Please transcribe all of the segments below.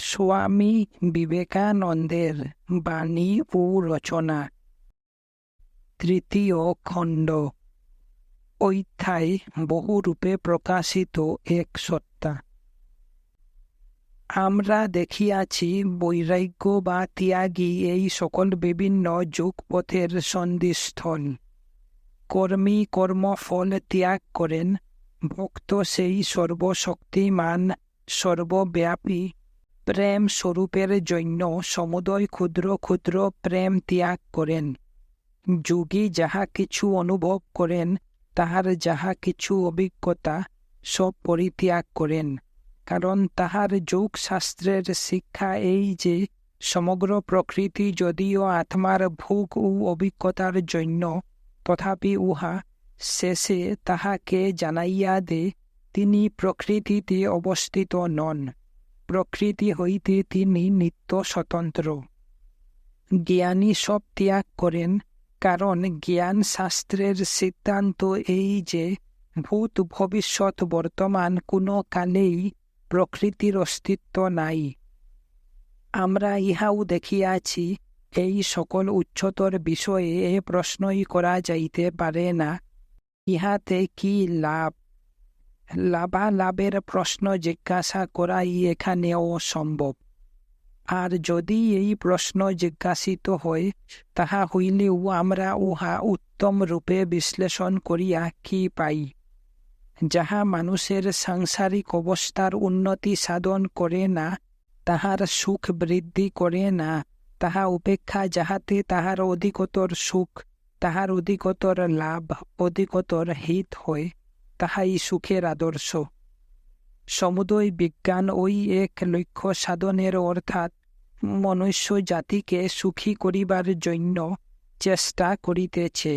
স্বামী বিবেকানন্দের বাণী ও রচনা, তৃতীয় খণ্ড। অধ্যায় বহুরূপে প্রকাশিত এক সত্তা। আমরা দেখিয়াছি, বৈরাগ্য বা ত্যাগী এই সকল বিভিন্ন যুগপথের সন্ধিস্থল। কর্মী কর্মফল ত্যাগ করেন, ভক্ত সেই সর্বশক্তিমান সর্বব্যাপী প্রেম স্বরূপের জন্য সমুদয় ক্ষুদ্র ক্ষুদ্র প্রেম ত্যাগ করেন। যোগী যাহা কিছু অনুভব করেন, তাহার যাহা কিছু অভিজ্ঞতা, সব পরিত্যাগ করেন। কারণ তাহার যোগ শাস্ত্রের শিক্ষা এই যে, সমগ্র প্রকৃতি যদিও আত্মার ভোগ ও অভিজ্ঞতার জন্য, তথাপি উহা শেষে তাহাকে জানাইয়া দে, তিনি প্রকৃতিতে অবস্থিত নন, প্রকৃতি হইতে তিনি নিত্য স্বতন্ত্র। জ্ঞানী সব ত্যাগ করেন, কারণ জ্ঞান শাস্ত্রের সিদ্ধান্ত এই যে, ভূত ভবিষ্যৎ বর্তমান কোনো কালেই প্রকৃতির অস্তিত্ব নাই। আমরা ইহাও দেখিয়াছি, এই সকল উচ্চতর বিষয়ে এ প্রশ্নই করা যাইতে পারে না, ইহাতে কি লাভ। লাভালাভের প্রশ্ন জিজ্ঞাসা করাই এখানে অসম্ভব। আর যদি এই প্রশ্ন জিজ্ঞাসিত হয়, তাহা হইলেও আমরা উহা উত্তম রূপে বিশ্লেষণ করিয়া কি পাই? যাহা মানুষের সাংসারিক অবস্থার উন্নতি সাধন করে না, তাহার সুখ বৃদ্ধি করে না, তাহা উপেক্ষা যাহাতে তাহার অধিকতর সুখ, তাহার অধিকতর লাভ, অধিকতর হিত হয়, তাহাই সুখের আদর্শ। সমুদয় বিজ্ঞান ওই এক লক্ষ্য সাধনের অর্থাৎ মনুষ্য জাতিকে সুখী করিবার জন্য চেষ্টা করিতেছে।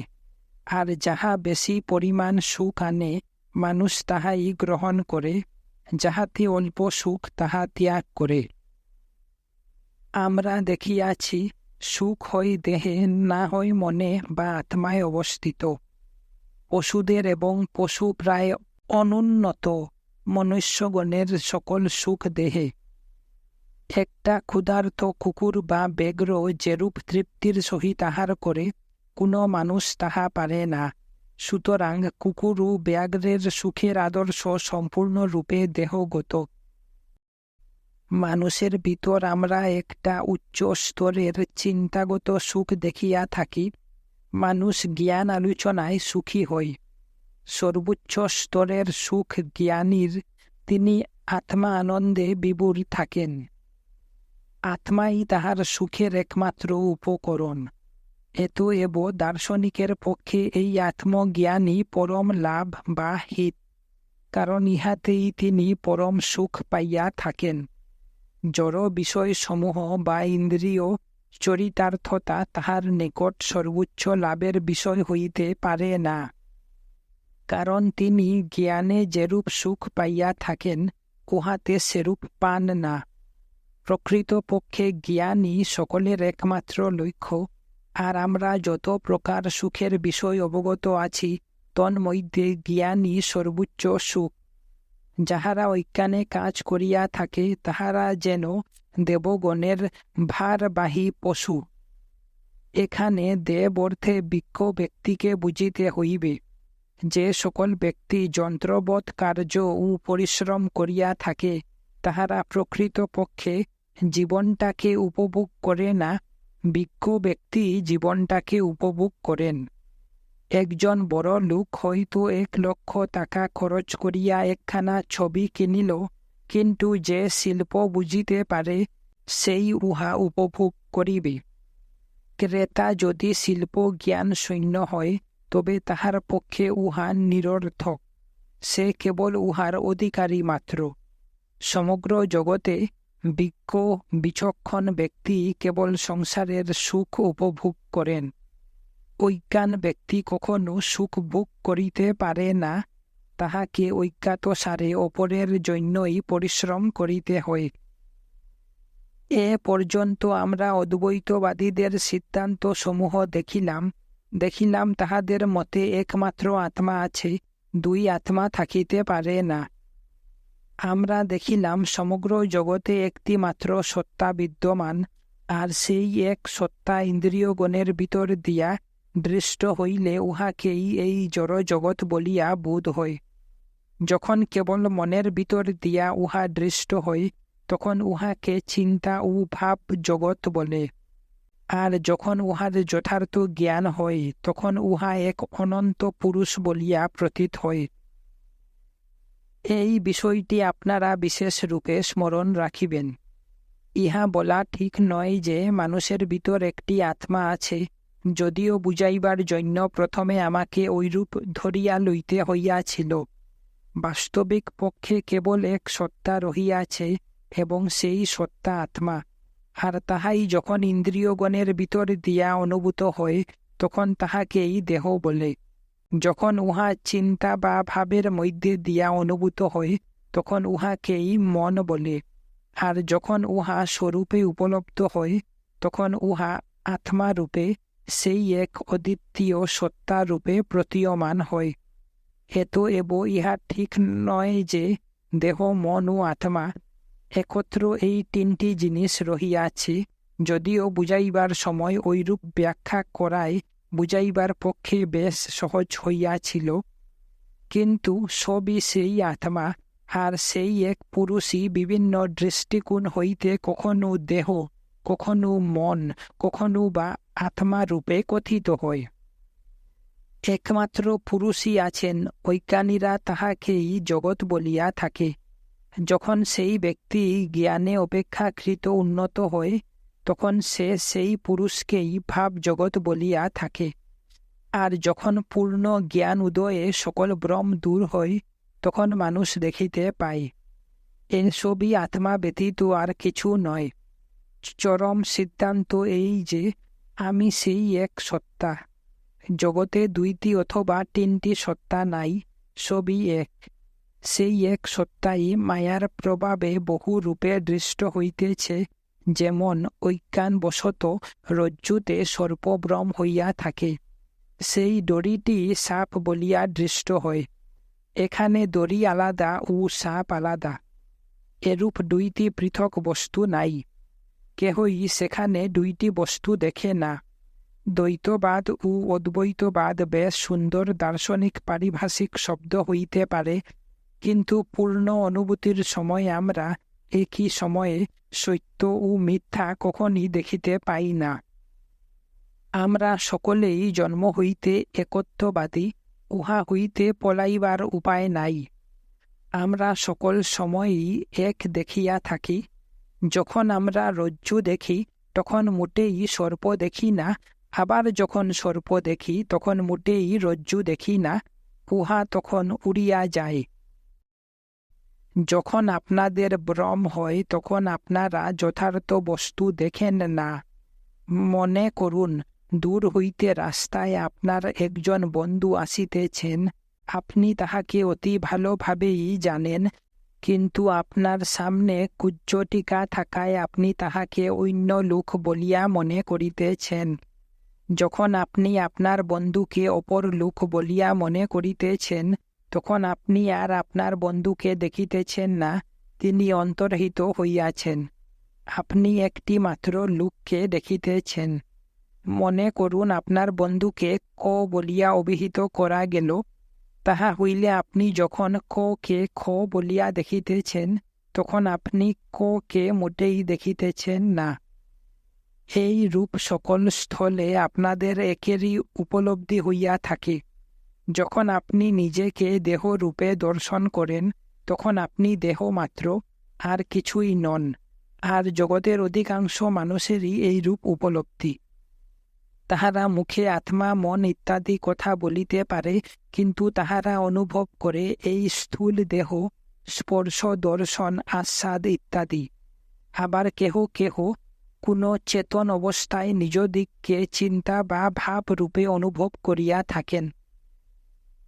আর যাহা বেশি পরিমাণ সুখ আনে, মানুষ তাহাই গ্রহণ করে, যাহাতে অল্প সুখ তাহা ত্যাগ করে। আমরা দেখিয়াছি, সুখ হয় দেহে, না হয় মনে বা আত্মায় অবস্থিত। পশুদের এবং পশু প্রায় অনুন্নত মনুষ্যগণের সকল সুখ দেহে। একটা ক্ষুধার্ত কুকুর বা ব্যাঘ্র যেরূপ তৃপ্তির সহিত আহার করে, কোনো মানুষ তাহা পারে না। সুতরাং কুকুর ও ব্যাঘ্রের সুখের আদর্শ সম্পূর্ণরূপে দেহগত। মানুষের ভিতর আমরা একটা উচ্চ স্তরের চিন্তাগত সুখ দেখিয়া থাকি। মানুষ জ্ঞান আলোচনায় সুখী হয়। সর্বোচ্চ স্তরের সুখ জ্ঞানীর, তিনি আত্মা আনন্দে বিভোর থাকেন। আত্মাই তাহার সুখের একমাত্র উপকরণ। এতএব দার্শনিকের পক্ষে এই আত্মজ্ঞানই পরম লাভ বা হিত, কারণ ইহাতেই তিনি পরম সুখ পাইয়া থাকেন। জড় বিষয়সমূহ বা ইন্দ্রিয় চরিতার্থতা তাহার নিকট সর্বোচ্চ লাভের বিষয় হইতে পারে না, কারণ তিনি জ্ঞানে যেরূপ সুখ পাইয়া থাকেন, উহাতে সেরূপ পান না। প্রকৃতপক্ষে জ্ঞানই সকলের একমাত্র লক্ষ্য। আর আমরা যত প্রকার সুখের বিষয় অবগত আছি, তন্মধ্যে জ্ঞানই সর্বোচ্চ সুখ। যাহারা অজ্ঞানে কাজ করিয়া থাকে, তাহারা যেন দেবগণের ভারবাহী পশু। এখানে দেব অর্থে বিজ্ঞ ব্যক্তিকে বুঝিতে হইবে। যে সকল ব্যক্তি যন্ত্রবৎ কার্য ও পরিশ্রম করিয়া থাকে, তাহারা প্রকৃতপক্ষে জীবনটাকে উপভোগ করে না। বিজ্ঞ ব্যক্তি জীবনটাকে উপভোগ করেন। একজন বড় লোক হয়তো 1,00,000 টাকা খরচ করিয়া একখানা ছবি কিনিল, কিন্তু যে শিল্প বুঝিতে পারে, সেই উহা উপভোগ করিবে। ক্রেতা যদি শিল্প জ্ঞান শূন্য হয়, তবে তাহার পক্ষে উহা নিরর্থক। সে কেবল উহার অধিকারী মাত্র। সমগ্র জগতে বিজ্ঞ বিচক্ষণ ব্যক্তি কেবল সংসারের সুখ উপভোগ করেন। অজ্ঞান ব্যক্তি কখনো সুখ ভোগ করিতে পারে না, তাহাকে অজ্ঞাতসারে অপরের জন্যই পরিশ্রম করিতে হয়। এ পর্যন্ত আমরা অদ্বৈতবাদীদের সিদ্ধান্ত সমূহ দেখিলাম তাহাদের মতে একমাত্র আত্মা আছে, দুই আত্মা থাকিতে পারে না। আমরা দেখিলাম সমগ্র জগতে একটি মাত্র সত্তা বিদ্যমান, আর সেই এক সত্তা ইন্দ্রিয়গণের ভিতর দিয়া দৃষ্ট হইলে উহাকেই এই জড় জগৎ বলিয়া বোধ হয়। যখন কেবল মনের ভিতর দিয়া উহা দৃষ্ট হয়, তখন উহাকে চিন্তা ও ভাব জগৎ বলে। আর যখন উহার যথার্থ জ্ঞান হয়, তখন উহা এক অনন্ত পুরুষ বলিয়া প্রতীত হয়। এই বিষয়টি আপনারা বিশেষ রূপে স্মরণ রাখিবেন। ইহা বলা ঠিক নয় যে মানুষের ভিতর একটি আত্মা আছে, যদিও বুঝাইবার জন্য প্রথমে আমাকে ঐরূপ ধরিয়া লইতে হইয়াছিল। বাস্তবিক পক্ষে কেবল এক সত্তা রহিয়াছে, এবং সেই সত্তা আত্মা, আর তাহাই যখন ইন্দ্রিয়গণের ভিতর দিয়া অনুভূত হয়, তখন তাহাকেই দেহ বলে। যখন উহা চিন্তা বা ভাবের মধ্যে দিয়া অনুভূত হয়, তখন উহাকেই মন বলে। আর যখন উহা স্বরূপে উপলব্ধ হয়, তখন উহা আত্মা রূপে, সেই এক অদ্বিতীয় সত্তা রূপে প্রতীয়মান হয়। এতএব ইহা ঠিক নয় যে দেহ, মন ও আত্মা একত্র এই তিনটি জিনিস রহিয়াছে, যদিও বুঝাইবার সময় ঐরূপ ব্যাখ্যা করায় বুঝাইবার পক্ষে বেশ সহজ হইয়াছিল। কিন্তু সবই সেই আত্মা, আর সেই এক পুরুষই বিভিন্ন দৃষ্টিকোণ হইতে কখনো দেহ, কখনো মন, কখনো বা আত্মা রূপে কথিত হয়। একমাত্র পুরুষই আছেন, অজ্ঞানীরা তাহাকেই জগৎ বলিয়া থাকে। যখন সেই ব্যক্তি জ্ঞানে অপেক্ষাকৃত উন্নত হয়, তখন সে সেই পুরুষকেই ভাব জগৎ বলিয়া থাকে। আর যখন পূর্ণ জ্ঞান উদয়ে সকল ভ্রম দূর হয়, তখন মানুষ দেখিতে পায় এসবই আত্মা ব্যতীত আর কিছু নয়। চরম সিদ্ধান্ত এই যে আমি সেই এক সত্তা। জগতে দুইটি অথবা তিনটি সত্তা নাই, সবই এক। সেই এক সত্তাই মায়ার প্রভাবে বহু রূপে দৃষ্ট হইতেছে, যেমন অজ্ঞানবশত রজ্জুতে সর্পভ্রম হইয়া থাকে। সেই দড়িটি সাপ বলিয়া দৃষ্ট হয়। এখানে দড়ি আলাদা ও সাপ আলাদা, এরূপ দুইটি পৃথক বস্তু নাই। কেহই সেখানে দুইটি বস্তু দেখে না। দ্বৈতবাদ ও অদ্বৈতবাদ বেশ সুন্দর দার্শনিক পারিভাষিক শব্দ হইতে পারে, কিন্তু পূর্ণ অনুভূতির সময় আমরা একই সময়ে সত্য ও মিথ্যা কখনই দেখিতে পাই না। আমরা সকলেই জন্ম হইতে একত্ববাদী, উহা হইতে পলাইবার উপায় নাই। আমরা সকল সময়ই এক দেখিয়া থাকি। যখন আমরা রজ্জু দেখি, তখন মোটেই সর্প দেখি না, আবার যখন সর্প দেখি, তখন মোটেই রজ্জু দেখি না, উহা তখন উড়িয়া যায়। যখন আপনাদের ভ্রম হয়, তখন আপনারা যথার্থ বস্তু দেখেন না। মনে করুন, দূর হইতে রাস্তায় আপনার একজন বন্ধু আসিতেছেন, আপনি তাহাকে অতি ভালোভাবেই জানেন, কিন্তু আপনার সামনে কুজ্জটিকা থাকায় আপনি তাহাকে অন্য লোক বলিয়া মনে করিতেছেন। যখন আপনি আপনার বন্ধুকে অপর লোক বলিয়া মনে করিতেছেন, তখন আপনি আর আপনার বন্ধুকে দেখিতেছেন না, তিনি অন্তর্হিত হইয়াছেন। আপনি একটি মাত্র লোককে দেখিতেছেন। মনে করুন আপনার বন্ধুকে ক বলিয়া অভিহিত করা গেল, তাহা হইলে আপনি যখন ক কে খ বলিয়া দেখিতেছেন, তখন আপনি ক কে মোটেই দেখিতেছেন না। এই রূপ সকল স্থলে আপনাদের একেরই উপলব্ধি হইয়া থাকে। যখন আপনি নিজেকে দেহ রূপে দর্শন করেন, তখন আপনি দেহ মাত্র, আর কিছুই নন। আর জগতের অধিকাংশ মানুষেরই এই রূপ উপলব্ধি। তাহারা মুখে আত্মা, মন ইত্যাদি কথা বলিতে পারে, কিন্তু তাহারা অনুভব করে এই স্থূল দেহ, স্পর্শ, দর্শন, আস্বাদ ইত্যাদি। আবার কেহ কেহ কোনো চেতন অবস্থায় নিজ দিককে চিন্তা বা ভাব রূপে অনুভব করিয়া থাকেন।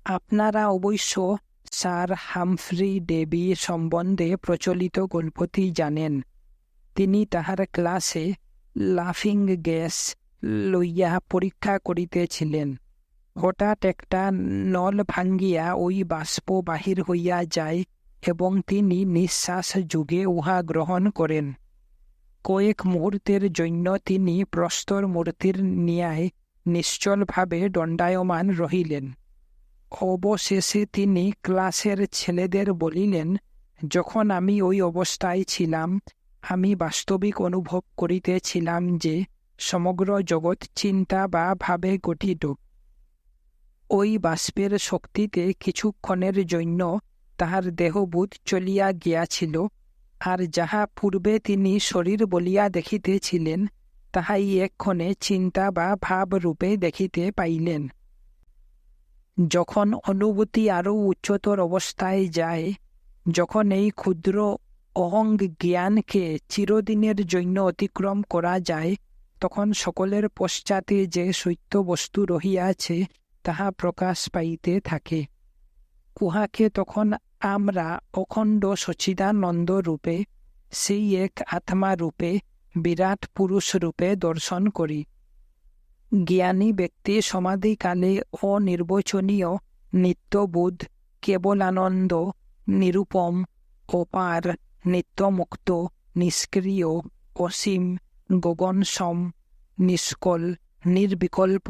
আপনারা অবশ্য স্যার হামফ্রি ডেভি সম্বন্ধে প্রচলিত গল্পটি জানেন। তিনি তাহার ক্লাসে লাফিং গ্যাস লইয়া পরীক্ষা করিতেছিলেন। হঠাৎ একটা নল ভাঙ্গিয়া ওই বাষ্প বাহির হইয়া যায়, এবং তিনি নিঃশ্বাস যুগে উহা গ্রহণ করেন। কয়েক মুহূর্তের জন্য তিনি প্রস্তর মূর্তির ন্যায় নিশ্চলভাবে দণ্ডায়মান রহিলেন। অবশেষে তিনি ক্লাসের ছেলেদের বলিলেন, যখন আমি ওই অবস্থায় ছিলাম, আমি বাস্তবিক অনুভব করিতেছিলাম যে সমগ্র জগৎ চিন্তা বা ভাবে গঠিত। ওই বাষ্পের শক্তিতে কিছুক্ষণের জন্য তাহার দেহবোধ চলিয়া গিয়াছিল, আর যাহা পূর্বে তিনি শরীর বলিয়া দেখিতেছিলেন, তাহাই এক্ষণে চিন্তা বা ভাব রূপে দেখিতে পাইলেন। যখন অনুভূতি আরও উচ্চতর অবস্থায় যায়, যখন এই ক্ষুদ্র অহং জ্ঞানকে চিরদিনের জন্য অতিক্রম করা যায়, তখন সকলের পশ্চাতে যে সত্য বস্তু রহিয়াছে তাহা প্রকাশ পাইতে থাকে। উহাকে তখন আমরা অখণ্ড সচ্চিদানন্দ রূপে, সেই এক আত্মা রূপে, বিরাট পুরুষ রূপে দর্শন করি। জ্ঞানী ব্যক্তি সমাধিকালে অনির্বচনীয়, নিত্যবোধ, কেবলানন্দ, নিরুপম, অপার, নিত্যমুক্ত, নিষ্ক্রিয়, অসীম, গগনসম, নিষ্কল, নির্বিকল্প,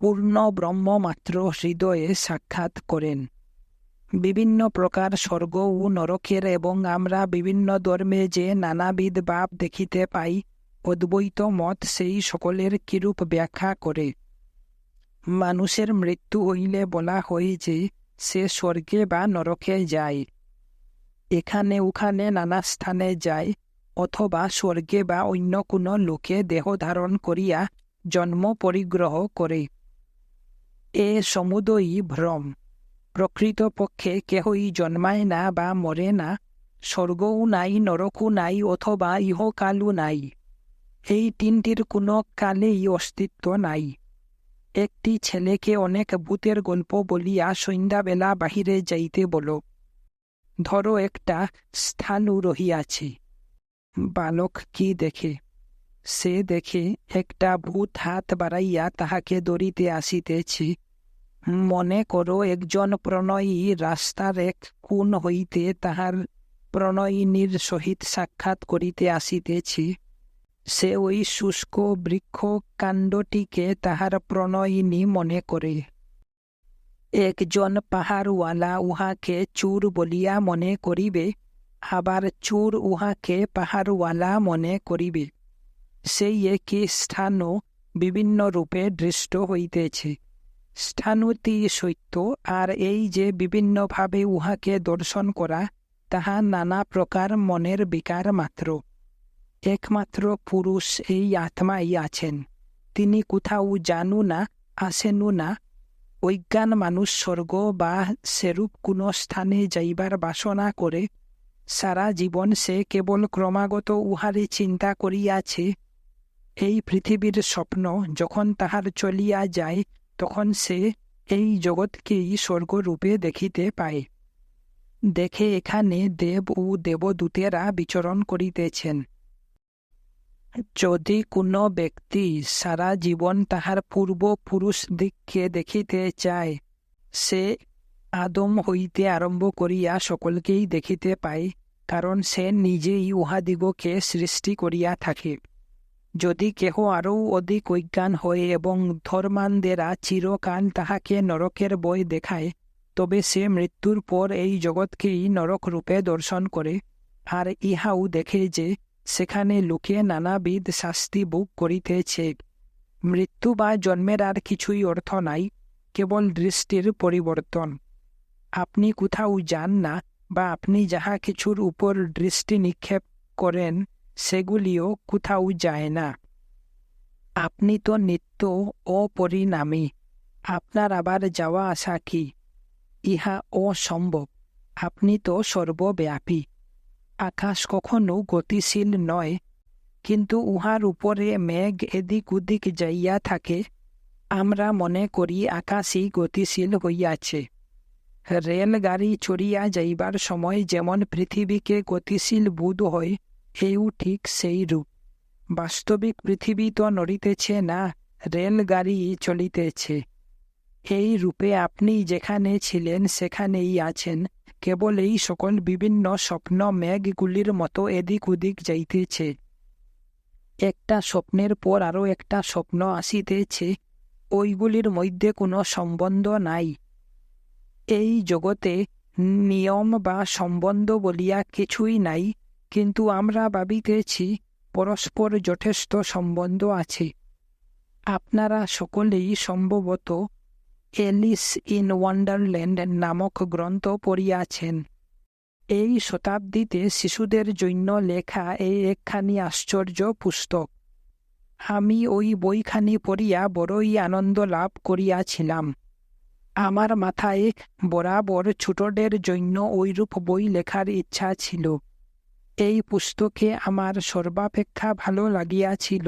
পূর্ণ ব্রহ্মমাত্র হৃদয়ে সাক্ষাৎ করেন। বিভিন্ন প্রকার স্বর্গ ও নরকের এবং আমরা বিভিন্ন ধর্মে যে নানাবিধ ভাব দেখিতে পাই, অদ্বৈত মত সেই সকলের কিরূপ ব্যাখ্যা করে। মানুষের মৃত্যু হইলে বলা হয় যে সে স্বর্গে বা নরকে যায়, এখানে ওখানে নানা স্থানে যায়, অথবা স্বর্গে বা অন্য কোনো লোকে দেহ ধারণ করিয়া জন্ম পরিগ্রহ করে। এ সমুদয়ই ভ্রম। প্রকৃতপক্ষে কেহই জন্মায় না বা মরে না, স্বর্গও নাই, নরকও নাই, অথবা ইহকালও নাই। এই তিনটির কোনো কালেই অস্তিত্ব নাই। একটি ছেলেকে অনেক ভূতের গল্প বলিয়া সন্ধ্যাবেলা বাহিরে যাইতে বলো। ধরো একটা স্থাণু রহিয়াছে। বালক কি দেখে? সে দেখে একটা ভূত হাত বাড়াইয়া তাহাকে ধরিতে আসিতেছে। মনে করো একজন প্রণয়ী রাস্তার এক কোণ হইতে তাহার প্রণয়িনীর সহিত সাক্ষাৎ করিতে আসিতেছে। সে ওই শুষ্ক বৃক্ষ কাণ্ডটিকে তাহার প্রণয়িনী মনে করে। একজন পাহাড়ওয়ালা উহাকে চোর বলিয়া মনে করিবে, আবার চোর উহাকে পাহাড়ওয়ালা মনে করিবে। সেই একই স্থানও বিভিন্ন রূপে দৃষ্ট হইতেছে। স্থানটি সত্য, আর এই যে বিভিন্নভাবে উহাকে দর্শন করা, তাহা নানা প্রকার মনের বিকার মাত্র। একমাত্র পুরুষ এই আত্মাই আছেন। তিনি কোথাও যানু না, আসেনু না। অজ্ঞান মানুষ স্বর্গ বা সেরূপ কোনো স্থানে যাইবার বাসনা করে। সারা জীবন সে কেবল ক্রমাগত উহারে চিন্তা করিয়াছে। এই পৃথিবীর স্বপ্ন যখন তাহার চলিয়া যায়, তখন সে এই জগৎকেই স্বর্গরূপে দেখিতে পায়। দেখে এখানে দেব ও দেবদূতেরা বিচরণ করিতেছেন। যদি কোনো ব্যক্তি সারা জীবন তাহার পূর্বপুরুষদিগকে দেখিতে চায়, সে আদম হইতে আরম্ভ করিয়া সকলকেই দেখিতে পায়, কারণ সে নিজেই উহাদিগকে সৃষ্টি করিয়া থাকে। যদি কেহ আরও অধিক অজ্ঞান হয় এবং ধর্মান্ধেরা চিরকাল তাহাকে নরকের বই দেখায়, তবে সে মৃত্যুর পর এই জগৎকেই নরকরূপে দর্শন করে, আর ইহাও দেখে যে সেখানে লোকে নানাবিধ শাস্তি ভোগ করিতেছে। মৃত্যু বা জন্মের আর কিছুই অর্থ নাই, কেবল দৃষ্টির পরিবর্তন। আপনি কোথাও যান না, বা আপনি যাহা কিছুর উপর দৃষ্টি নিক্ষেপ করেন সেগুলিও কোথাও যায় না। আপনি তো নিত্য অপরিণামী, আপনার আবার যাওয়া আসা কি? ইহা অসম্ভব। আপনি তো সর্বব্যাপী। আকাশ কখনো গতিশীল নয়, কিন্তু উহার উপরে মেঘ এদিক ওদিক যাইয়া থাকে। আমরা মনে করি আকাশই গতিশীল হইয়াছে। রেলগাড়ি চড়িয়া যাইবার সময় যেমন পৃথিবীকে গতিশীল বোধ হয়, এও ঠিক সেই রূপ। বাস্তবিক পৃথিবী তো নড়িতেছে না, রেলগাড়ি চলিতেছে। এই রূপে আপনি যেখানে ছিলেন সেখানেই আছেন, কেবল এই সকল বিভিন্ন স্বপ্ন মেঘগুলির মতো এদিক ওদিক যাইতেছে। একটা স্বপ্নের পর আরও একটা স্বপ্ন আসিতেছে, ওইগুলির মধ্যে কোনো সম্বন্ধ নাই। এই জগতে নিয়ম বা সম্বন্ধ বলিয়া কিছুই নাই, কিন্তু আমরা ভাবিতেছি পরস্পর যথেষ্ট সম্বন্ধ আছে। আপনারা সকলেই সম্ভবত এলিস ইন ওয়ান্ডারল্যান্ড নামক গ্রন্থ পড়িয়াছেন। এই শতাব্দীতে শিশুদের জন্য লেখা এই একখানি আশ্চর্য পুস্তক। আমি ওই বইখানি পড়িয়া বড়ই আনন্দ লাভ করিয়াছিলাম। আমার মাথায় বরাবর ছোটদের জন্য ওইরূপ বই লেখার ইচ্ছা ছিল। এই পুস্তকে আমার সর্বাপেক্ষা ভালো লাগিয়াছিল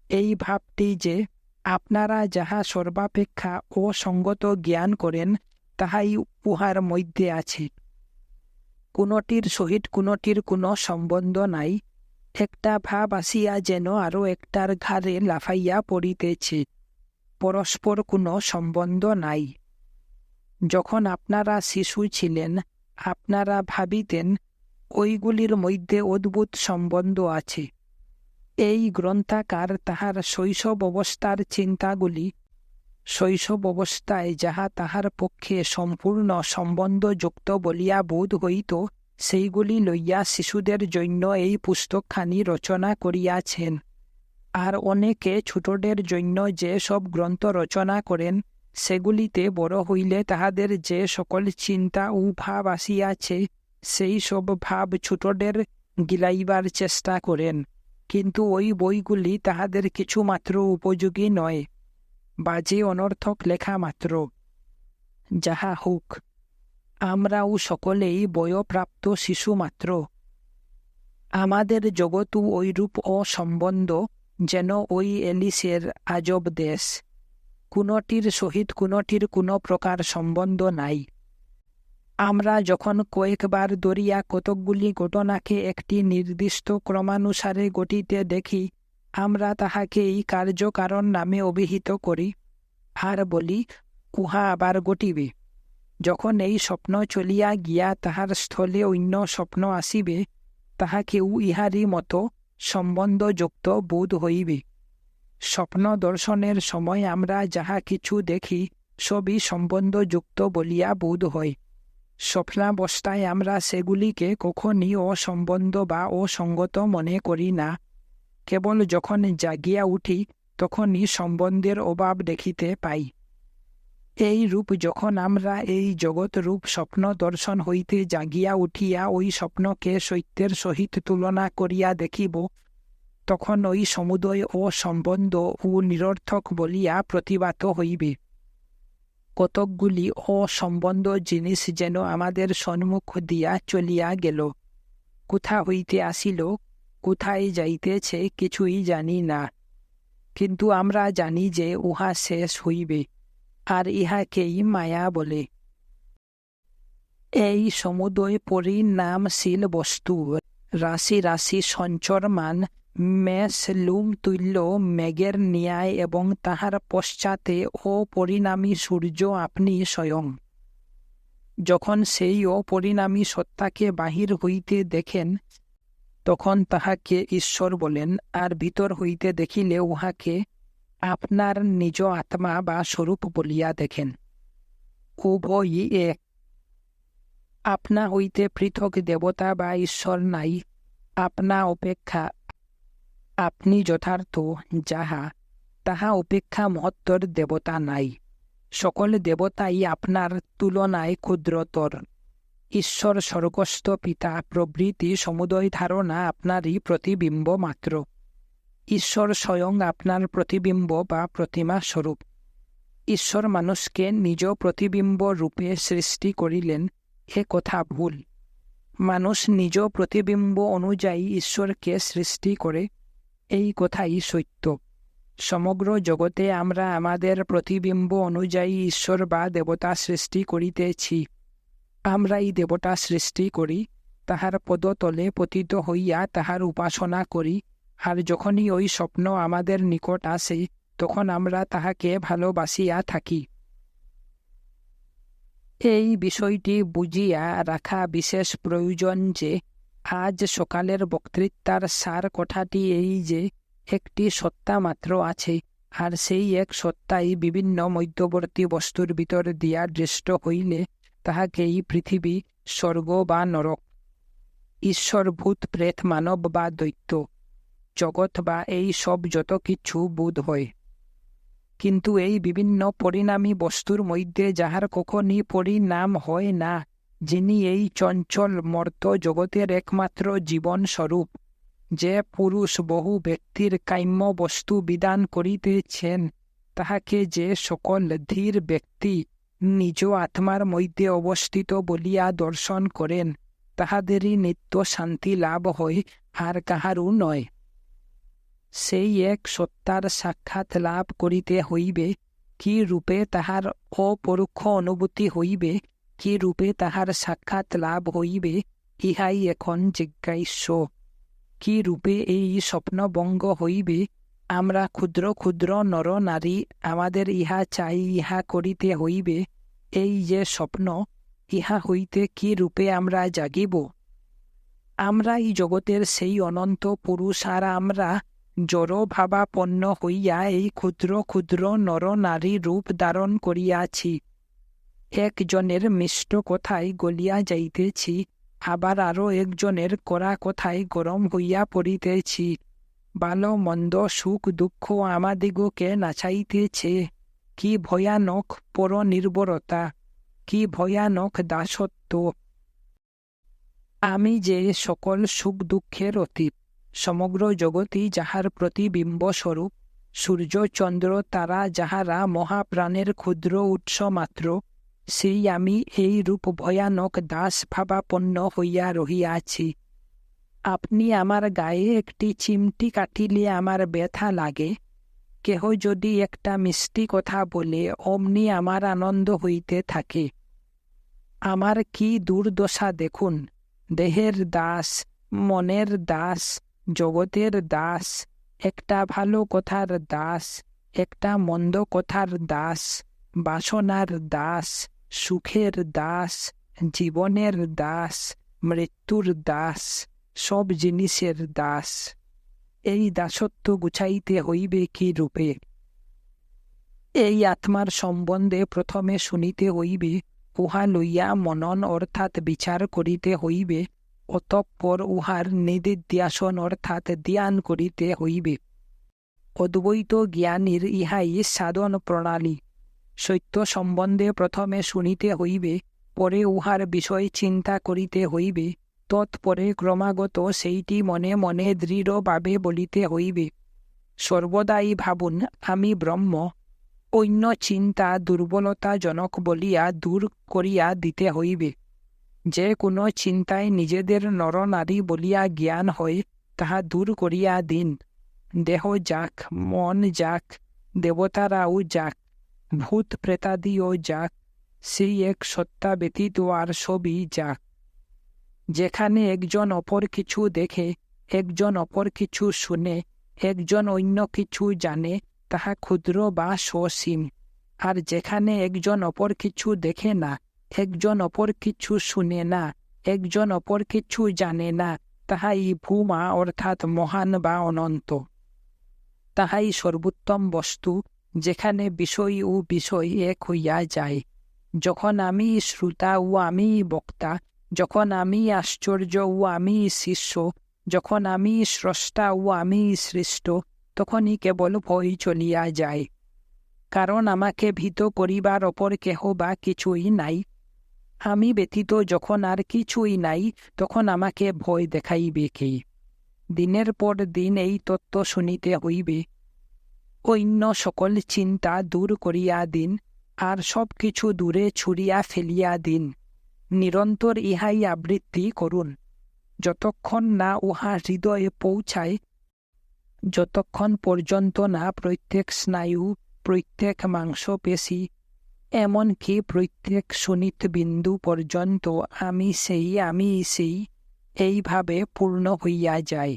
এই ভাবটি যে আপনারা যাহা সর্বাপেক্ষা অসঙ্গত জ্ঞান করেন তাহাই উহার মধ্যে আছে। কোনটির সহিত কোনটির কোনো সম্বন্ধ নাই। একটা ভাব আসিয়া যেন আরও একটার ঘাড়ে লাফাইয়া পড়িতেছে, পরস্পর কোনো সম্বন্ধ নাই। যখন আপনারা শিশু ছিলেন আপনারা ভাবিতেন ওইগুলির মধ্যে অদ্ভুত সম্বন্ধ আছে। এই গ্রন্থাকার তাহার শৈশব অবস্থার চিন্তাগুলি, শৈশব অবস্থায় যাহা তাহার পক্ষে সম্পূর্ণ সম্বন্ধযুক্ত বলিয়া বোধ হইত, সেইগুলি লইয়া শিশুদের জন্য এই পুস্তকখানি রচনা করিয়াছেন। আর অনেকে ছোটদের জন্য যে সব গ্রন্থ রচনা করেন, সেগুলিতে বড় হইলে তাহাদের যে সকল চিন্তা ও ভাব আসিয়াছে, সেই সব ভাব ছোটদের গিলাইবার চেষ্টা করেন, কিন্তু ওই বইগুলি তাহাদের কিছুমাত্র উপযোগী নয়, বাজে অনর্থক লেখা মাত্র। যাহা হোক, আমরাও সকলেই বয়প্রাপ্ত শিশু মাত্র। আমাদের জগৎও ওইরূপ অসম্বন্ধ যেন ওই এলিসের আজব দেশ। কোনটির সহিত কোনটির কোনো প্রকার সম্বন্ধ নাই। আমরা যখন কয়েকবার ধরিয়া কতকগুলি ঘটনাকে একটি নির্দিষ্ট ক্রমানুসারে ঘটিতে দেখি, আমরা তাহাকেই কার্যকারণ নামে অভিহিত করি, আর বলি উহা আবার ঘটিবে। যখন এই স্বপ্ন চলিয়া গিয়া তাহার স্থলে অন্য স্বপ্ন আসিবে, তাহাকেও ইহারই মতো সম্বন্ধযুক্ত বোধ হইবে। স্বপ্ন দর্শনের সময় আমরা যাহা কিছু দেখি সবই সম্বন্ধযুক্ত বলিয়া বোধ হয়। স্বপ্নাবস্থায় আমরা সেগুলিকে কখনই অসম্বন্ধ বা অসঙ্গত মনে করি না। কেবল যখন জাগিয়া উঠি তখনই সম্বন্ধের অভাব দেখিতে পাই। এই রূপ যখন আমরা এই জগৎরূপ স্বপ্ন দর্শন হইতে জাগিয়া উঠিয়া ওই স্বপ্নকে সত্যের সহিত তুলনা করিয়া দেখিব, তখন ওই সমুদয় অসম্বন্ধ ও নিরর্থক বলিয়া প্রতিভাত হইবে। কতকগুলি অসম্বন্ধ জিনিস যেন আমাদের সম্মুখ দিয়া চলিয়া গেল, কোথা হইতে আসিল, কোথায় যাইতেছে কিছুই জানি না, কিন্তু আমরা জানি যে উহা শেষ হইবে, আর ইহাকেই মায়া বলে। এই সমুদয় পরিণামশীল বস্তু রাশি রাশি সঞ্চরমান মেষ লুম তুল্য মেঘের ন্যায় এবং তাহার পশ্চাতে অপরিণামী সূর্য আপনি স্বয়ং। যখন সেই অপরিণামী সত্তাকে বাহির হইতে দেখেন তখন তাহাকে ঈশ্বর বলেন, আর ভিতর হইতে দেখিলে উহাকে আপনার নিজ আত্মা বা স্বরূপ বলিয়া দেখেন। উভয়ই এক। আপনা হইতে পৃথক দেবতা বা ঈশ্বর নাই। আপনা অপেক্ষা আপনি যথার্থ যাহা, তাহা অপেক্ষা মহত্তর দেবতা নাই। সকল দেবতাই আপনার তুলনায় ক্ষুদ্রতর। ঈশ্বর স্বর্গস্থ পিতা প্রভৃতি সমুদয় ধারণা আপনারই প্রতিবিম্ব মাত্র। ঈশ্বর স্বয়ং আপনার প্রতিবিম্ব বা প্রতিমা স্বরূপ। ঈশ্বর মানুষকে নিজ প্রতিবিম্ব রূপে সৃষ্টি করিলেন, এ কথা ভুল। মানুষ নিজ প্রতিবিম্ব অনুযায়ী ঈশ্বরকে সৃষ্টি করে, এই কথাই সত্য। সমগ্র জগতে আমরা আমাদের প্রতিবিম্ব অনুযায়ী ঈশ্বর বা দেবতা সৃষ্টি করিতেছি। আমরাই দেবতা সৃষ্টি করি, তাহার পদতলে পতিত হইয়া তাহার উপাসনা করি, আর যখনই ওই স্বপ্ন আমাদের নিকট আসে তখন আমরা তাহাকে ভালোবাসিয়া থাকি। এই বিষয়টি বুঝিয়া রাখা বিশেষ প্রয়োজন যে আজ সকালের বক্তৃতার সার কথাটি এই যে একটি সত্তা মাত্র আছে, আর সেই এক সত্তাই বিভিন্ন মধ্যবর্তী বস্তুর ভিতর দিয়া দৃষ্ট হইলে তাহাকেই পৃথিবী, স্বর্গ বা নরক, ঈশ্বর, ভূত, প্রেত, মানব বা দৈত্য, জগৎ বা এই সব যত কিছু বোধ হয়। কিন্তু এই বিভিন্ন পরিণামী বস্তুর মধ্যে যাহার কখনই পরিণাম হয় না, যিনি এই চঞ্চল মর্ত জগতের একমাত্র জীবন স্বরূপ, যে পুরুষ বহু ব্যক্তির কাম্য বস্তু বিধান করিতেছেন, তাহাকে যে সকল ধীর ব্যক্তি নিজ আত্মার মধ্যে অবস্থিত বলিয়া দর্শন করেন, তাহাদেরই নিত্য শান্তি লাভ হয়, আর কাহারও নয়। সেই এক সত্তার সাক্ষাৎ লাভ করিতে হইবে, কি রূপে তাহার অপরোক্ষ অনুভূতি হইবে, কি রূপে তাহার সাক্ষাৎ লাভ হইবে, ইহাই এখন জিজ্ঞাস্য। কি রূপে এই স্বপ্নভঙ্গ হইবে, আমরা ক্ষুদ্র ক্ষুদ্র নর নারী, আমাদের ইহা চাই, ইহা করিতে হইবে, এই যে স্বপ্ন, ইহা হইতে কি রূপে আমরা জাগিব? আমরা এই জগতের সেই অনন্ত পুরুষ, আর আমরা জড়ভাবাপন্ন হইয়া এই ক্ষুদ্র ক্ষুদ্র নর নারী রূপ ধারণ করিয়াছি। একজনের মিষ্ট কথায় গলিয়া যাইতেছি, আবার আরো একজনের কড়া কথায় গরম হইয়া পড়িতেছি। ভালো মন্দ, সুখ দুঃখ আমাদিগকে নাচাইতেছে। কি ভয়ানক পরনির্ভরতা, কি ভয়ানক দাসত্ব! আমি যে সকল সুখ দুঃখের অতীত, সমগ্র জগৎই যাহার প্রতিবিম্ব স্বরূপ, সূর্য চন্দ্র তারা যাহারা মহাপ্রাণের ক্ষুদ্র উৎস মাত্র, সেই আমি এই রূপ ভয়ানক দাস ভাবাপন্ন হইয়া রহিয়াছি। আপনি আমার গায়ে একটি চিমটি কাটিলে আমার ব্যথা লাগে, কেহ যদি একটা মিষ্টি কথা বলে অমনি আমার আনন্দ হইতে থাকে। আমার কি দুর্দশা দেখুন! দেহের দাস, মনের দাস, জগতের দাস, একটা ভালো কথার দাস, একটা মন্দ কথার দাস, বাসনার দাস, সুখের দাস, জীবনের দাস, মৃত্যুর দাস, সব জিনিসের দাস। এই দাসত্ব গুছাইতে হইবে কি রূপে? এই আত্মার সম্বন্ধে প্রথমে শুনিতে হইবে, উহা লইয়া মনন অর্থাৎ বিচার করিতে হইবে, অতঃপর উহার নিদিধ্যাসন অর্থাৎ ধ্যান করিতে হইবে। অদ্বৈত জ্ঞানীর ইহাই সাধন প্রণালী। সত্য সম্বন্ধে প্রথমে শুনিতে হইবে, পরে উহার বিষয় চিন্তা করিতে হইবে, তৎপরে ক্রমাগত সেইটি মনে মনে দৃঢ়ভাবে বলিতে হইবে। সর্বদাই ভাবুন আমি ব্রহ্ম। অন্য চিন্তা দুর্বলতাজনক বলিয়া দূর করিয়া দিতে হইবে। যে কোনো চিন্তায় নিজেদের নরনারী বলিয়া জ্ঞান হয়, তাহা দূর করিয়া দিন। দেহ যাক, মন যাক, দেবতারাও যাক, ভূত প্রেতাদিও যাক, সেই এক সত্তা ব্যতীত আর সবই যাক। যেখানে একজন অপর কিছু দেখে, একজন অপর কিছু শুনে, একজন অন্য কিছু জানে, তাহা ক্ষুদ্র বা সসীম। আর যেখানে একজন অপর কিছু দেখে না, একজন অপর কিছু শুনে না, একজন অপর কিছু জানে না, তাহাই ভূমা অর্থাৎ মহান বা অনন্ত। তাহাই সর্বোত্তম বস্তু, যেখানে বিষয় ও বিষয় এক হইয়া যায়। যখন আমি শ্রোতা ও আমি বক্তা, যখন আমি আশ্চর্য ও আমি শিষ্য, যখন আমি স্রষ্টা ও আমি সৃষ্ট, তখনই কেবল ভয় চলিয়া যায়। কারণ আমাকে ভীত করিবার অপর কেহ বা কিছুই নাই। আমি ব্যতীত যখন আর কিছুই নাই, তখন আমাকে ভয় দেখাইবে কে? দিনের পর দিন এই তত্ত্ব শুনিতে হইবে। অন্য সকল চিন্তা দূর করিয়া দিন, আর সব কিছু দূরে ছুড়িয়া ফেলিয়া দিন। নিরন্তর ইহাই আবৃত্তি করুন। যতক্ষণ না উহা হৃদয়ে পৌঁছায়, যতক্ষণ পর্যন্ত না প্রত্যেক স্নায়ু, প্রত্যেক মাংসপেশী, এমনকি প্রত্যেক সুনিত বিন্দু পর্যন্ত আমি সেই এইভাবে পূর্ণ হইয়া যায়,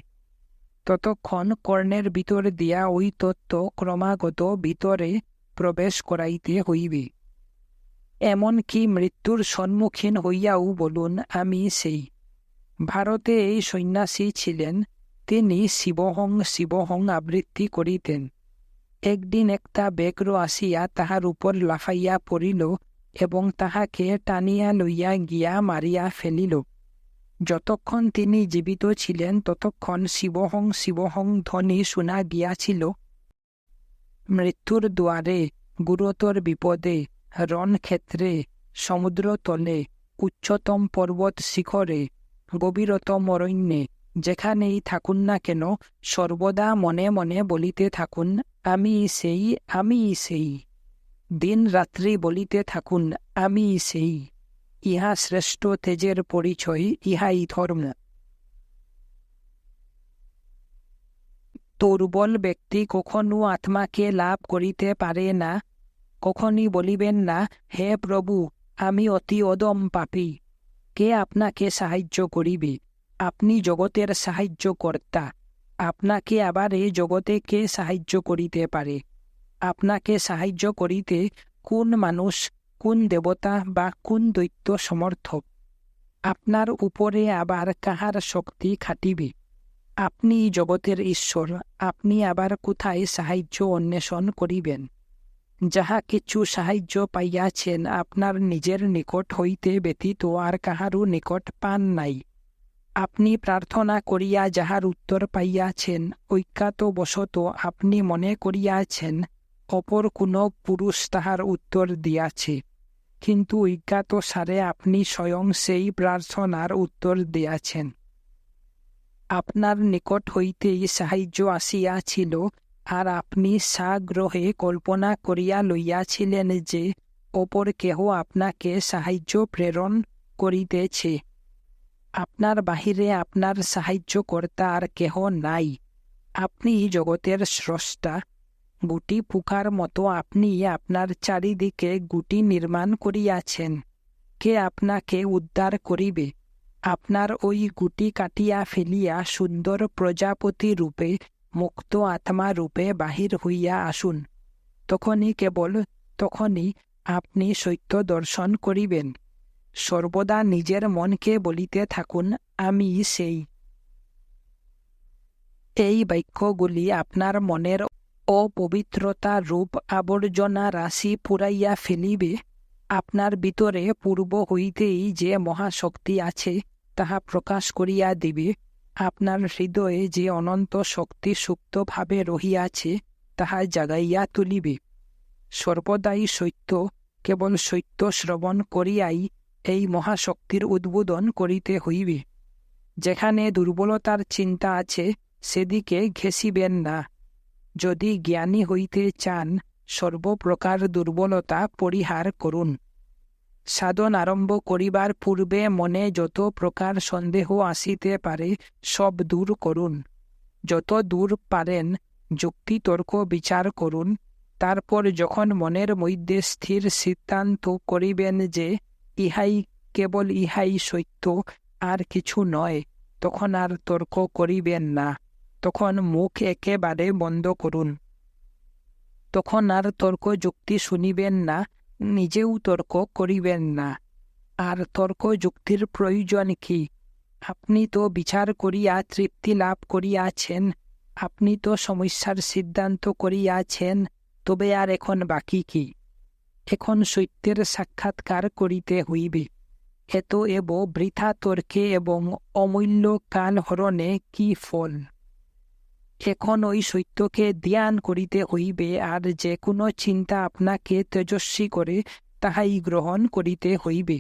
ততক্ষণ কর্ণের ভিতর দিয়া ওই তত্ত্ব ক্রমাগত ভিতরে প্রবেশ করাইতে হইবে। এমনকি মৃত্যুর সম্মুখীন হইয়াও বলুন, আমি সেই। ভারতে এই সন্ন্যাসী ছিলেন, তিনি শিবহং শিবহং আবৃত্তি করিতেন। একদিন একটা ব্যাঘ্র আসিয়া তাহার উপর লাফাইয়া পড়িল এবং তাহাকে টানিয়া লইয়া গিয়া মারিয়া ফেলিল। যতক্ষণ তিনি জীবিত ছিলেন ততক্ষণ শিবহং শিবহং ধ্বনি শোনা গিয়াছিল। মৃত্যুর দুয়ারে, গুরুতর বিপদে, রণক্ষেত্রে, সমুদ্রতলে, উচ্চতম পর্বত শিখরে, গভীরতম অরণ্যে, যেখানেই থাকুন না কেন সর্বদা মনে মনে বলিতে থাকুন, আমি সেই, আমি সেই। দিন রাত্রি বলিতে থাকুন, আমি সেই। ইহা শ্রেষ্ঠ তেজের পরিচয়, ইহাই ধর্ম। দুর্বল ব্যক্তি কখনো আত্মাকে লাভ করিতে পারে না। কখনই বলিবেন না, হে প্রভু, আমি অতি অদম পাপী। কে আপনাকে সাহায্য করিবে? আপনি জগতের সাহায্যকর্তা। আপনাকে আবার এই জগতে কে সাহায্য করিতে পারে? আপনাকে সাহায্য করিতে কোন মানুষ, কোন দেবতা বা কোন দৈত্য সমর্থক? আপনার উপরে আবার কাহার শক্তি খাটিবে? আপনি জগতের ঈশ্বর, আপনি আবার কোথায় সাহায্য অন্বেষণ করিবেন? যাহা কিছু সাহায্য পাইয়াছেন আপনার নিজের নিকট হইতে ব্যতীত আর কাহারও নিকট পান নাই। আপনি প্রার্থনা করিয়া যাহার উত্তর পাইয়াছেন, অজ্ঞাতবশত আপনি মনে করিয়াছেন অপর কোনো পুরুষ তাহার উত্তর দিয়াছে, কিন্তু অজ্ঞাত সারে আপনি স্বয়ং সেই প্রার্থনার উত্তর দিয়াছেন। আপনার নিকট হইতেই সাহায্য আসিয়াছিল, আর আপনি সাগ্রহে কল্পনা করিয়া লইয়াছিলেন যে অপর কেহ আপনাকে সাহায্য প্রেরণ করিতেছে। আপনার বাহিরে আপনার সাহায্যকর্তা আর কেহ নাই। আপনি জগতের স্রষ্টা। গুটি পোকার মতো আপনি আপনার চারিদিকে গুটি নির্মাণ করিয়াছেন। কে আপনাকে উদ্ধার করিবে? আপনার ওই গুটি কাটিয়া ফেলিয়া সুন্দর প্রজাপতি রূপে, মুক্ত আত্মা রূপে বাহির হইয়া আসুন। তখনই আপনি সত্য দর্শন করিবেন। সর্বদা নিজের মনকে বলিতে থাকুন, আমি সেই। এই বাক্যগুলি আপনার মনের অপবিত্রতা রূপ আবর্জনা রাশি পুরাইয়া ফেলিবে। আপনার ভিতরে পূর্ব হইতেই যে মহাশক্তি আছে তাহা প্রকাশ করিয়া দিবে। আপনার হৃদয়ে যে অনন্ত শক্তি সুপ্তভাবে রহিয়াছে তাহা জাগাইয়া তুলিবে। সর্বদাই সত্য, কেবল সত্য শ্রবণ করিয়াই এই মহাশক্তির উদ্বোধন করিতে হইবে। যেখানে দুর্বলতার চিন্তা আছে সেদিকে ঘেঁষিবেন না। যদি জ্ঞানী হইতে চান, সর্বপ্রকার দুর্বলতা পরিহার করুন। সাধন আরম্ভ করিবার পূর্বে মনে যত প্রকার সন্দেহ আসিতে পারে সব দূর করুন। যত দূর পারেন যুক্তিতর্ক বিচার করুন। তারপর যখন মনের মধ্যে স্থির সিদ্ধান্ত করিবেন যে ইহাই, কেবল ইহাই সত্য, আর কিছু নয়, তখন আর তর্ক করিবেন না। তখন মুখ একেবারে বন্ধ করুন। তখন আর তর্ক যুক্তি শুনিবেন না, নিজেও তর্ক করিবেন না। আর তর্ক যুক্তির প্রয়োজন কি? আপনি তো বিচার করিয়া তৃপ্তি লাভ করিয়াছেন, আপনি তো সমস্যার সিদ্ধান্ত করিয়াছেন, তবে আর এখন বাকি কি? এখন সত্যের সাক্ষাৎকার করিতে হইবে। এব বৃথা তর্কে এবং অমূল্য কাল হরণে কি ফল? এখন ওই সত্যকে ধ্যান করিতে হইবে, আর যে কোনো চিন্তা আপনাকে তেজস্বী করে তাহাই গ্রহণ করিতে হইবে,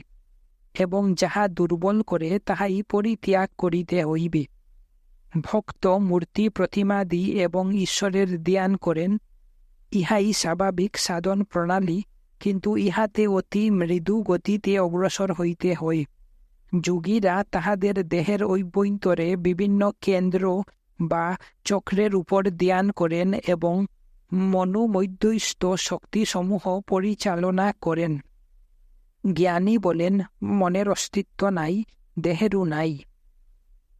এবং যাহা দুর্বল করে তাহাই পরিত্যাগ করিতে হইবে। ভক্ত মূর্তি প্রতিমাদি এবং ঈশ্বরের ধ্যান করেন, ইহাই স্বাভাবিক সাধন প্রণালী, কিন্তু ইহাতে অতি মৃদু গতিতে অগ্রসর হইতে হয়। যোগীরা তাহাদের দেহের অভ্যন্তরে বিভিন্ন কেন্দ্র বা চক্রের উপর ধ্যান করেন এবং মনোমধ্যস্থ শক্তিসমূহ পরিচালনা করেন। জ্ঞানী বলেন, মনের অস্তিত্ব নাই, দেহেরও নাই।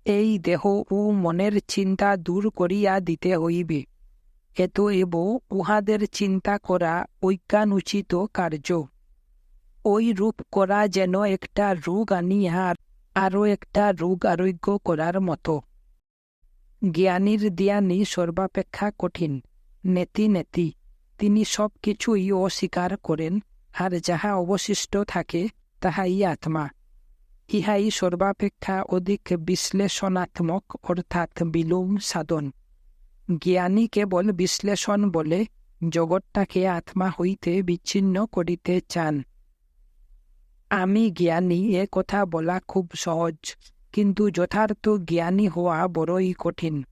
এই দেহ ও মনের চিন্তা দূর করিয়া দিতে হইবে। এব উহাদের চিন্তা করা অজ্ঞানোচিত কার্য। ওই রূপ করা যেন একটা রোগ আনিয়া আরও একটা রোগ আরোগ্য করার মতো। জ্ঞানীর ধ্যানই সর্বাপেক্ষা কঠিন। নেতি নেতি তিনি সব কিছুই অস্বীকার করেন, আর যাহা অবশিষ্ট থাকে তাহাই আত্মা। ইহাই সর্বাপেক্ষা অধিক বিশ্লেষণাত্মক, অর্থাৎ বিলোম সাধন। জ্ঞানী কেবল বিশ্লেষণ বলে জগৎটাকে আত্মা হইতে বিচ্ছিন্ন করিতে চান। আমি জ্ঞানী এ কথা বলা খুব সহজ, কিন্তু যথার্থ জ্ঞানী হওয়া বড়ই কঠিন।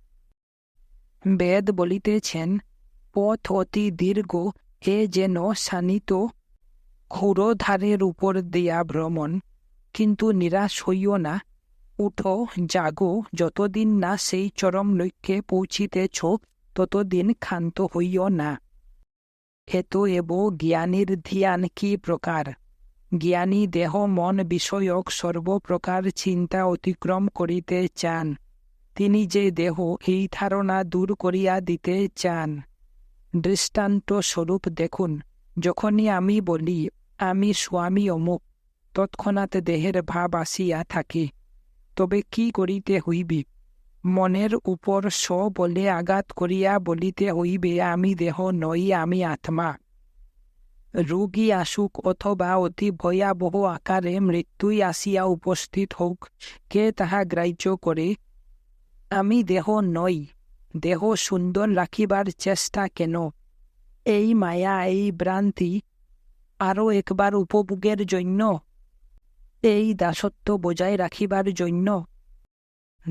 বেদ বলিতেছেন, পথ অতি দীর্ঘ, এ যেন শানিত ক্ষুরধারের উপর দিয়া ভ্রমণ। কিন্তু নিরাশ হইও না, উঠো, জাগো, যতদিন না সেই চরম লক্ষ্যে পৌঁছিতেছ ততদিন ক্ষান্ত হইও না। এত এব জ্ঞানীর ধ্যান কি প্রকার? জ্ঞানী দেহ মন বিষয়ক সর্বপ্রকার চিন্তা অতিক্রম করিতে চান। তিনি যে দেহ, এই ধারণা দূর করিয়া দিতে চান। দৃষ্টান্ত স্বরূপ দেখুন, যখনই আমি বলি আমি স্বামী অমুক, তৎক্ষণাৎ দেহের ভাব আসিয়া থাকে। তবে কি করিতে হইবে? মনের উপর বলে আঘাত করিয়া বলিতে হইবে, আমি দেহ নই, আমি আত্মা। রোগী আসুক অথবা অতি ভয়াবহ আকারে মৃত্যুই আসিয়া উপস্থিত হোক, কে তাহা গ্রাহ্য করে? আমি দেহ নই। দেহ সুন্দর রাখিবার চেষ্টা কেন? এই মায়া, এই ভ্রান্তি আরও একবার উপভোগের জন্য? এই দাসত্ব বজায় রাখিবার জন্য?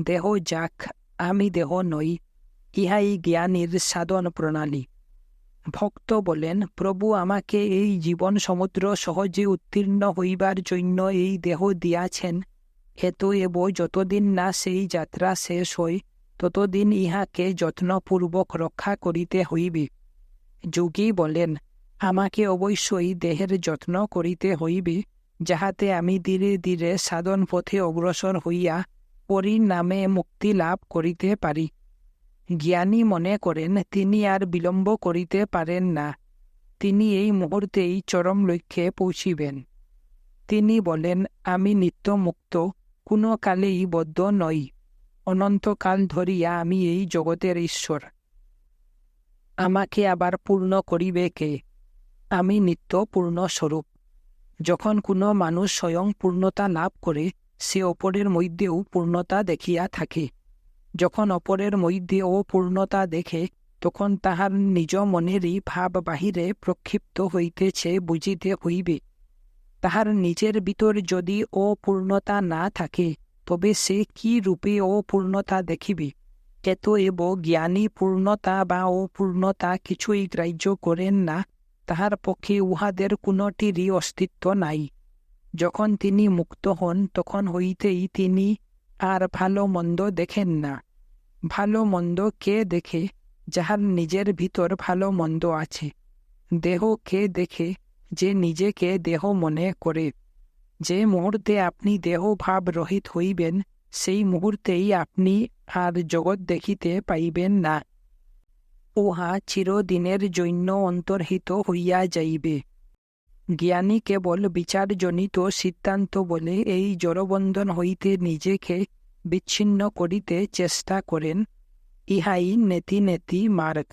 দেহ যাক, আমি দেহ নই, ইহাই জ্ঞানীর সাধন প্রণালী। ভক্ত বলেন, প্রভু আমাকে এই জীবন সমুদ্র সহজে উত্তীর্ণ হইবার জন্য এই দেহ দিয়াছেন। এত এব যতদিন না সেই যাত্রা শেষ হয় ততদিন ইহাকে যত্নপূর্বক রক্ষা করিতে হইবে। যোগী বলেন, আমাকে অবশ্যই দেহের যত্ন করিতে হইবে, যাহাতে আমি ধীরে ধীরে সাধন পথে অগ্রসর হইয়া পরিণামে মুক্তি লাভ করিতে পারি। জ্ঞানী মনে করেন তিনি আর বিলম্ব করিতে পারেন না, তিনি এই মুহূর্তেই চরম লক্ষ্যে পৌঁছিবেন। তিনি বলেন, আমি নিত্য মুক্ত, কোনো কালেই বদ্ধ নই, অনন্তকাল ধরিয়া আমি এই জগতের ঈশ্বর। আমাকে আবার পূর্ণ করিবে কে? আমি নিত্য পূর্ণ স্বরূপ। যখন কোনো মানুষ স্বয়ং পূর্ণতা লাভ করে, সে অপরের মধ্যেও পূর্ণতা দেখিয়া থাকে। যখন অপরের মধ্যে অপূর্ণতা দেখে, তখন তাহার নিজ মনেরই ভাব বাহিরে প্রক্ষিপ্ত হইতেছে বুঝিতে হইবে। তাহার নিজের ভিতর যদি অপূর্ণতা না থাকে, তবে সে কি রূপে অপূর্ণতা দেখিবে? এত এব জ্ঞানী পূর্ণতা বা অপূর্ণতা কিছুই গ্রাহ্য করেন না, তাহার পক্ষে উহাদের কোনটিরই অস্তিত্ব নাই। যখন তিনি মুক্ত হন, তখন হইতেই তিনি আর ভালো মন্দ দেখেন না। ভালো মন্দ কে দেখে? যাহার নিজের ভিতর ভালো মন্দ আছে। দেহ কে দেখে? যে নিজেকে দেহ মনে করে। যে মুহূর্তে আপনি দেহ ভাব রহিত হইবেন, সেই মুহূর্তেই আপনি আর জগৎ দেখিতে পাইবেন না। উহা চিরদিনের জন্য অন্তর্হিত হইয়া যাইবে। জ্ঞানী কেবল বিচারজনিত সিদ্ধান্ত বলে এই জড়বন্ধন হইতে নিজেকে বিচ্ছিন্ন করিতে চেষ্টা করেন। ইহাই নেতি নেতি মার্গ।